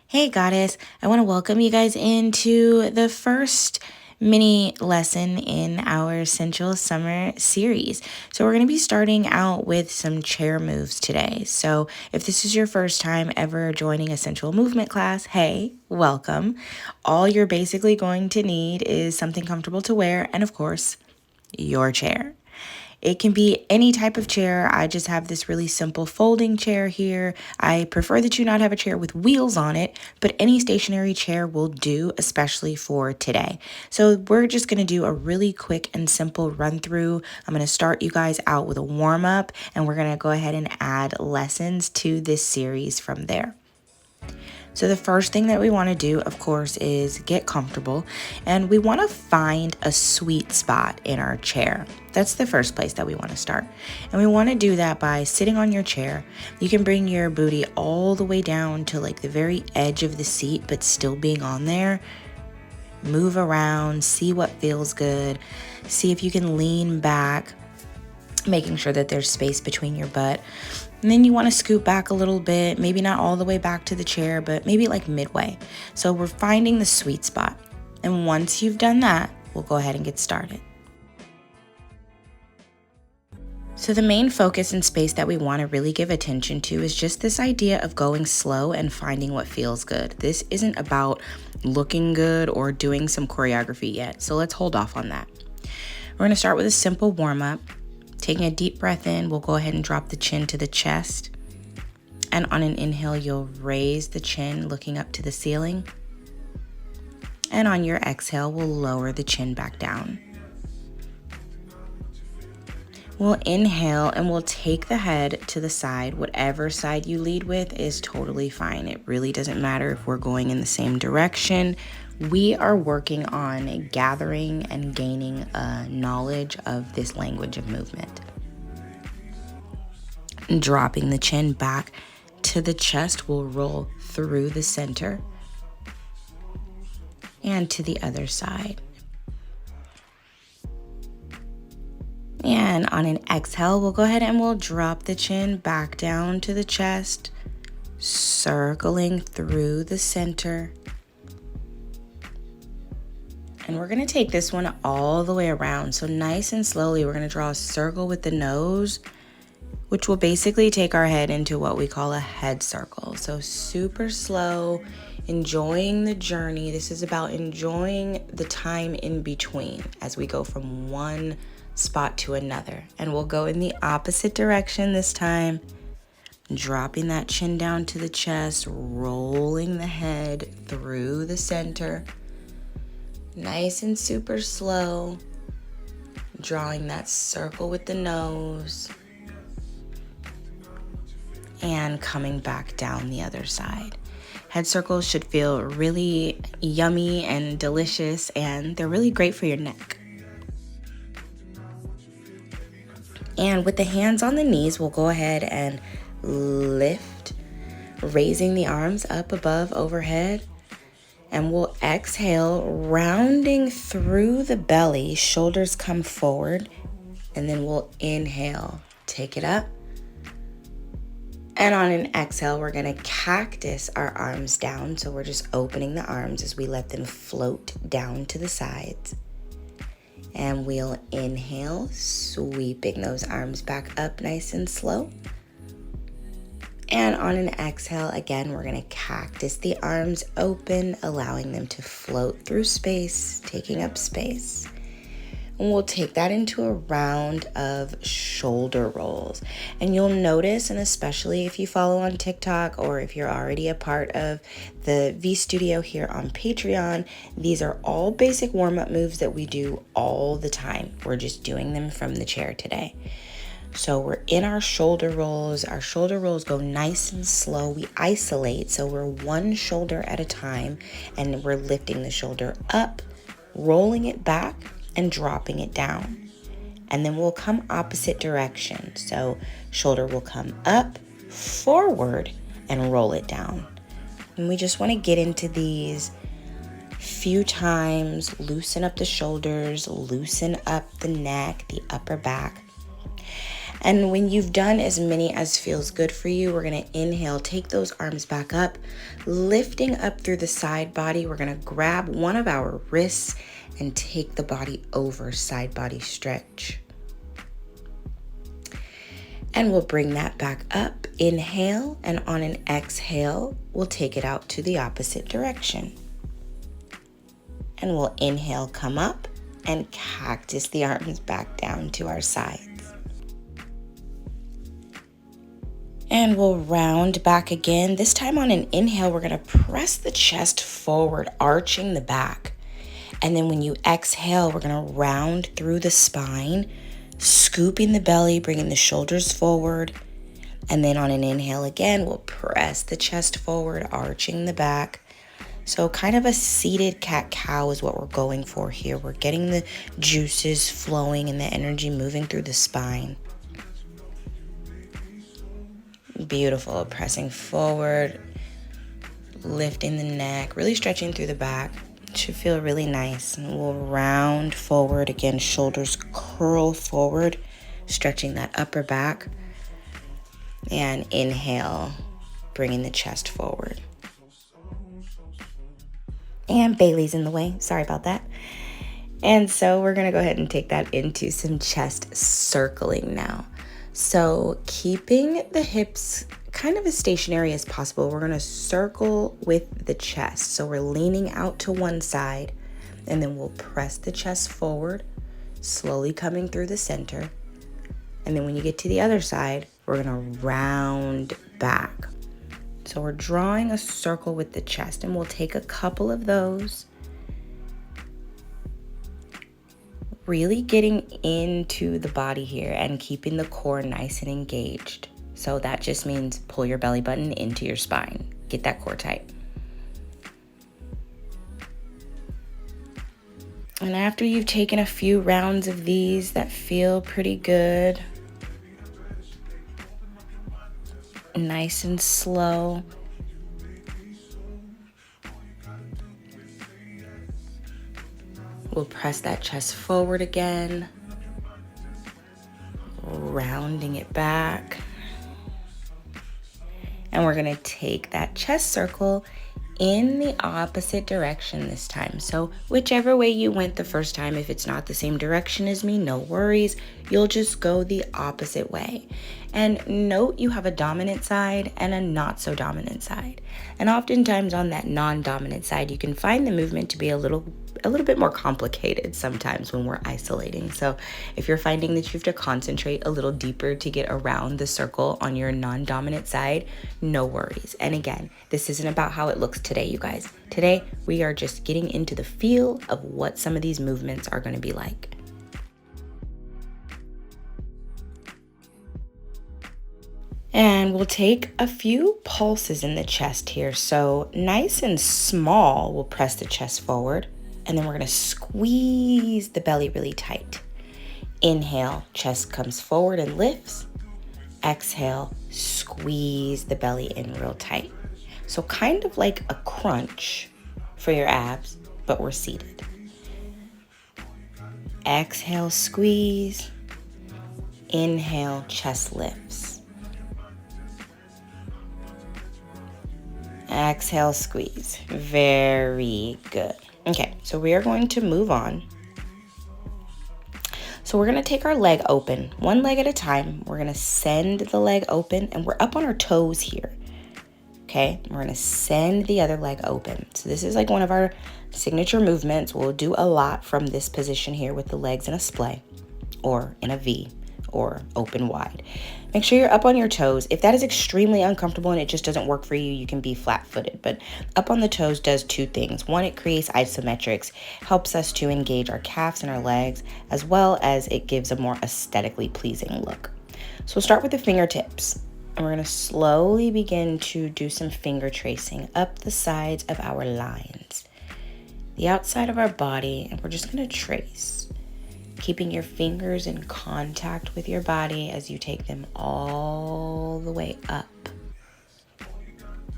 Hey, Goddess. I want to welcome you guys into the first mini lesson in our Sensual Summer series. So, we're going to be starting out with some chair moves today. So, if this is your first time ever joining a sensual movement class, hey, welcome. All you're basically going to need is something comfortable to wear and, of course, your chair. It can be any type of chair. I just have this really simple folding chair here. I prefer that you not have a chair with wheels on it, but any stationary chair will do, especially for today. So we're just going to do a really quick and simple run through. I'm going to start you guys out with a warm up, and we're going to go ahead and add lessons to this series from there. So the first thing that we want to do, of course, is get comfortable, and we want to find a sweet spot in our chair. That's the first place that we want to start. And we want to do that by sitting on your chair. You can bring your booty all the way down to like the very edge of the seat, but still being on there. Move around, see what feels good. See if you can lean back, making sure that there's space between your butt. And then you want to scoot back a little bit, maybe not all the way back to the chair, but maybe like midway. So we're finding the sweet spot. And once you've done that, we'll go ahead and get started. So the main focus and space that we want to really give attention to is just this idea of going slow and finding what feels good. This isn't about looking good or doing some choreography yet. So let's hold off on that. We're going to start with a simple warm-up. Taking a deep breath in, we'll go ahead and drop the chin to the chest. And on an inhale, you'll raise the chin, looking up to the ceiling. And on your exhale, we'll lower the chin back down. We'll inhale and we'll take the head to the side. Whatever side you lead with is totally fine. It really doesn't matter if we're going in the same direction. We are working on gathering and gaining knowledge of this language of movement. Dropping the chin back to the chest, we'll roll through the center and to the other side. And on an exhale, we'll go ahead and we'll drop the chin back down to the chest, circling through the center. And we're going to take this one all the way around. So nice and slowly, we're going to draw a circle with the nose, which will basically take our head into what we call a head circle. So super slow, enjoying the journey. This is about enjoying the time in between as we go from one spot to another. And we'll go in the opposite direction this time, dropping that chin down to the chest, rolling the head through the center. Nice and super slow, drawing that circle with the nose and coming back down the other side. Head circles should feel really yummy and delicious, and they're really great for your neck. And with the hands on the knees, we'll go ahead and lift, raising the arms up above overhead. And we'll exhale, rounding through the belly, shoulders come forward, and then we'll inhale, take it up. And on an exhale, we're gonna cactus our arms down. So we're just opening the arms as we let them float down to the sides. And we'll inhale, sweeping those arms back up nice and slow. And on an exhale, again, we're going to cactus the arms open, allowing them to float through space, taking up space. And we'll take that into a round of shoulder rolls. And you'll notice, and especially if you follow on TikTok or if you're already a part of the V Studio here on Patreon, these are all basic warm-up moves that we do all the time. We're just doing them from the chair today. So we're in our shoulder rolls. Our shoulder rolls go nice and slow. We isolate, so we're one shoulder at a time, and we're lifting the shoulder up, rolling it back, and dropping it down. And then we'll come opposite direction. So shoulder will come up, forward, and roll it down. And we just want to get into these few times, loosen up the shoulders, loosen up the neck, the upper back. And when you've done as many as feels good for you, we're gonna inhale, take those arms back up, lifting up through the side body. We're gonna grab one of our wrists and take the body over, side body stretch. And we'll bring that back up, inhale, and on an exhale, we'll take it out to the opposite direction. And we'll inhale, come up, and cactus the arms back down to our sides. And we'll round back again. This time on an inhale, we're gonna press the chest forward, arching the back. And then when you exhale, we're gonna round through the spine, scooping the belly, bringing the shoulders forward. And then on an inhale again, we'll press the chest forward, arching the back. So kind of a seated cat-cow is what we're going for here. We're getting the juices flowing and the energy moving through the spine. Beautiful. Pressing forward, lifting the neck, really stretching through the back. It should feel really nice. And we'll round forward again, shoulders curl forward, stretching that upper back. And inhale, bringing the chest forward. And Bailey's in the way. Sorry about that. And so we're going to go ahead and take that into some chest circling now. So keeping the hips kind of as stationary as possible, we're going to circle with the chest. So we're leaning out to one side, and then we'll press the chest forward, slowly coming through the center. And then when you get to the other side, we're going to round back. So we're drawing a circle with the chest, and we'll take a couple of those. Really getting into the body here and keeping the core nice and engaged. So that just means pull your belly button into your spine. Get that core tight. And after you've taken a few rounds of these that feel pretty good, nice and slow, we'll press that chest forward again, rounding it back. And we're gonna take that chest circle in the opposite direction this time. So whichever way you went the first time, if it's not the same direction as me, no worries. You'll just go the opposite way. And note you have a dominant side and a not so dominant side. And oftentimes on that non-dominant side, you can find the movement to be a little bit more complicated sometimes when we're isolating. So if you're finding that you have to concentrate a little deeper to get around the circle on your non-dominant side, no worries. And again, this isn't about how it looks today, you guys. Today, we are just getting into the feel of what some of these movements are going to be like. And we'll take a few pulses in the chest here. So nice and small, we'll press the chest forward. And then we're gonna squeeze the belly really tight. Inhale, chest comes forward and lifts. Exhale, squeeze the belly in real tight. So kind of like a crunch for your abs, but we're seated. Exhale, squeeze. Inhale, chest lifts. Exhale, squeeze. Very good. Okay, so we are going to move on. So we're going to take our leg open, one leg at a time. We're going to send the leg open, and we're up on our toes here. Okay, we're going to send the other leg open. So this is like one of our signature movements. We'll do a lot from this position here with the legs in a splay or in a V or open wide. Make sure you're up on your toes. If that is extremely uncomfortable and it just doesn't work for you, you can be flat-footed. But up on the toes does two things. One, it creates isometrics, helps us to engage our calves and our legs, as well as it gives a more aesthetically pleasing look. So we'll start with the fingertips. And we're going to slowly begin to do some finger tracing up the sides of our lines, the outside of our body, and we're just going to trace, keeping your fingers in contact with your body as you take them all the way up.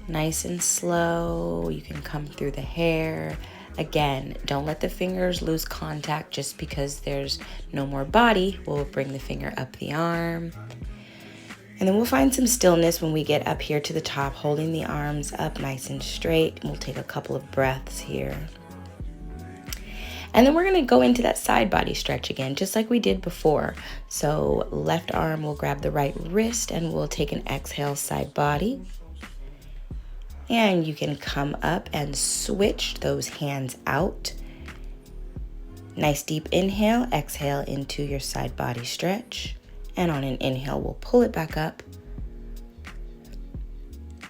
Nice and slow, you can come through the hair. Again, don't let the fingers lose contact just because there's no more body. We'll bring the finger up the arm. And then we'll find some stillness when we get up here to the top, holding the arms up nice and straight. We'll take a couple of breaths here. And then we're gonna go into that side body stretch again, just like we did before. So left arm will grab the right wrist and we'll take an exhale, side body. And you can come up and switch those hands out. Nice deep inhale, exhale into your side body stretch. And on an inhale, we'll pull it back up.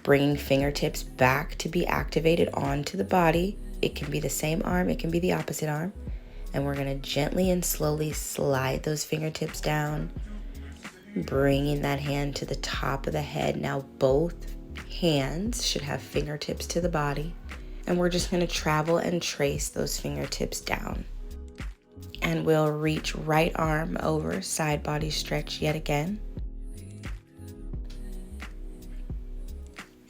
Bringing fingertips back to be activated onto the body. It can be the same arm, it can be the opposite arm. And we're gonna gently and slowly slide those fingertips down, bringing that hand to the top of the head. Now both hands should have fingertips to the body. And we're just gonna travel and trace those fingertips down. And we'll reach right arm over, side body stretch yet again.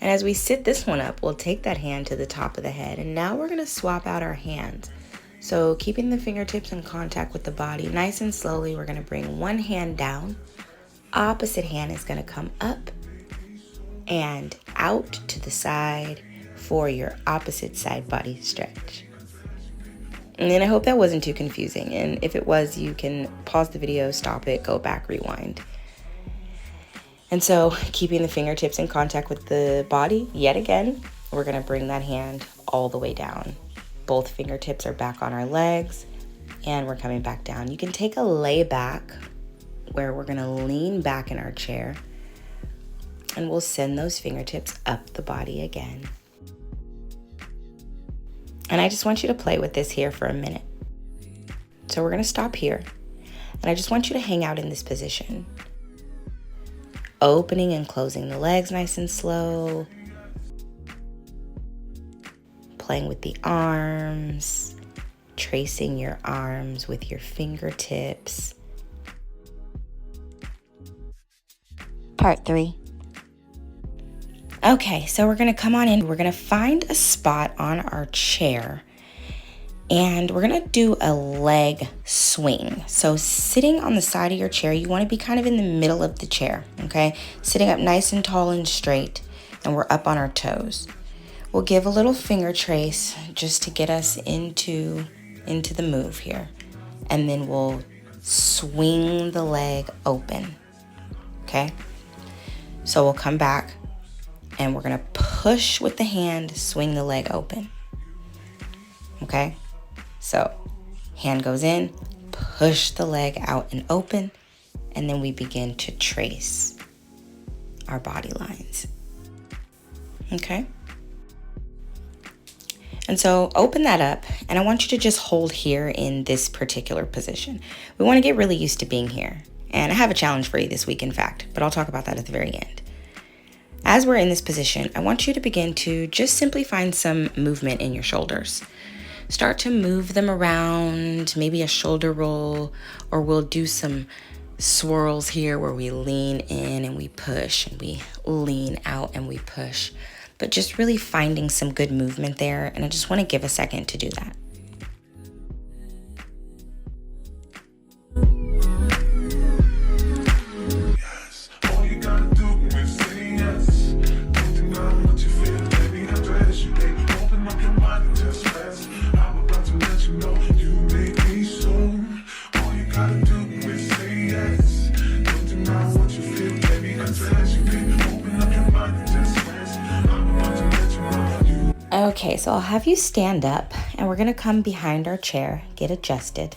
And as we sit this one up, we'll take that hand to the top of the head. And now we're gonna swap out our hands. So keeping the fingertips in contact with the body, nice and slowly, we're gonna bring one hand down. Opposite hand is gonna come up and out to the side for your opposite side body stretch. And then I hope that wasn't too confusing. And if it was, you can pause the video, stop it, go back, rewind. And so keeping the fingertips in contact with the body, yet again, we're gonna bring that hand all the way down. Both fingertips are back on our legs and we're coming back down. You can take a lay back where we're gonna lean back in our chair and we'll send those fingertips up the body again. And I just want you to play with this here for a minute. So we're gonna stop here. And I just want you to hang out in this position. Opening and closing the legs nice and slow. Playing with the arms. Tracing your arms with your fingertips. Part 3. Okay, so we're gonna come on in. We're gonna find a spot on our chair and we're gonna do a leg swing. So sitting on the side of your chair, you wanna be kind of in the middle of the chair, okay? Sitting up nice and tall and straight, and we're up on our toes. We'll give a little finger trace just to get us into the move here. And then we'll swing the leg open, okay? So we'll come back and we're gonna push with the hand, swing the leg open, okay? So hand goes in, push the leg out and open, and then we begin to trace our body lines, okay? And so open that up, and I want you to just hold here in this particular position. We wanna get really used to being here. And I have a challenge for you this week, in fact, but I'll talk about that at the very end. As we're in this position, I want you to begin to just simply find some movement in your shoulders. Start to move them around, maybe a shoulder roll, or we'll do some swirls here where we lean in and we push, and we lean out and we push. But just really finding some good movement there, and I just want to give a second to do that. Okay, so I'll have you stand up and we're gonna come behind our chair, get adjusted.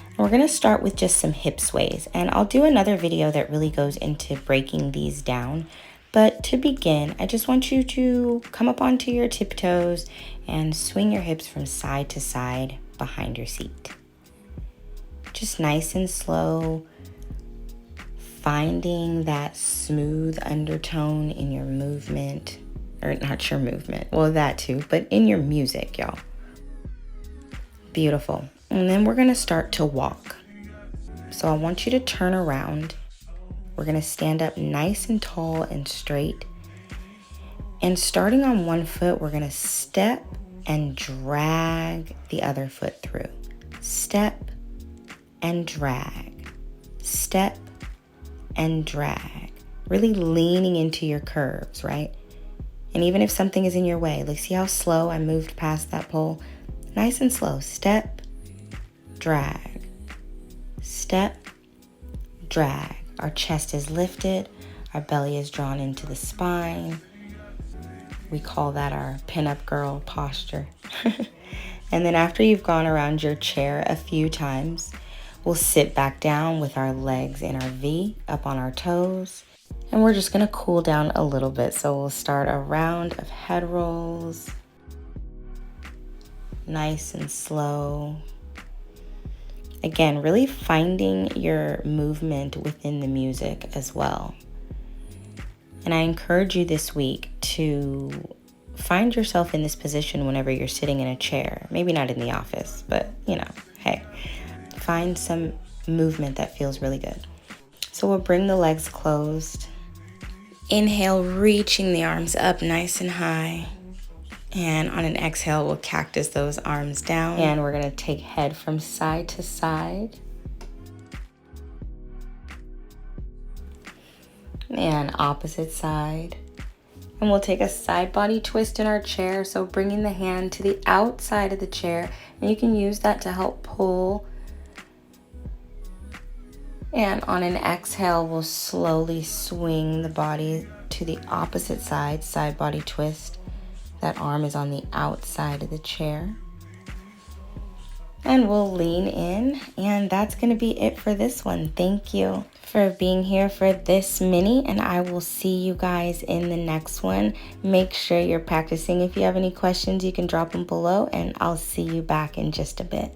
And we're gonna start with just some hip sways. And I'll do another video that really goes into breaking these down. But to begin, I just want you to come up onto your tiptoes and swing your hips from side to side behind your seat. Just nice and slow, finding that smooth undertone in your movement. Or not your movement, well, that too, but in your music, y'all. Beautiful. And then we're gonna start to walk. So I want you to turn around. We're gonna stand up nice and tall and straight. And starting on one foot, we're gonna step and drag the other foot through. Step and drag. Step and drag. really leaning into your curves, right? And even if something is in your way, like see how slow I moved past that pole? Nice and slow. Step, drag. Step, drag. Our chest is lifted. Our belly is drawn into the spine. We call that our pinup girl posture. And then after you've gone around your chair a few times, we'll sit back down with our legs in our V, up on our toes. And we're just gonna cool down a little bit. So we'll start a round of head rolls. Nice and slow. Again, really finding your movement within the music as well. And I encourage you this week to find yourself in this position whenever you're sitting in a chair. Maybe not in the office, but hey, find some movement that feels really good. So we'll bring the legs closed. Inhale, reaching the arms up nice and high. And on an exhale, we'll cactus those arms down. And we're gonna take head from side to side. And opposite side. And we'll take a side body twist in our chair. So bringing the hand to the outside of the chair. And you can use that to help pull. And on an exhale, we'll slowly swing the body to the opposite side, side body twist. That arm is on the outside of the chair. And we'll lean in, and that's gonna be it for this one. Thank you for being here for this mini, and I will see you guys in the next one. Make sure you're practicing. If you have any questions, you can drop them below, and I'll see you back in just a bit.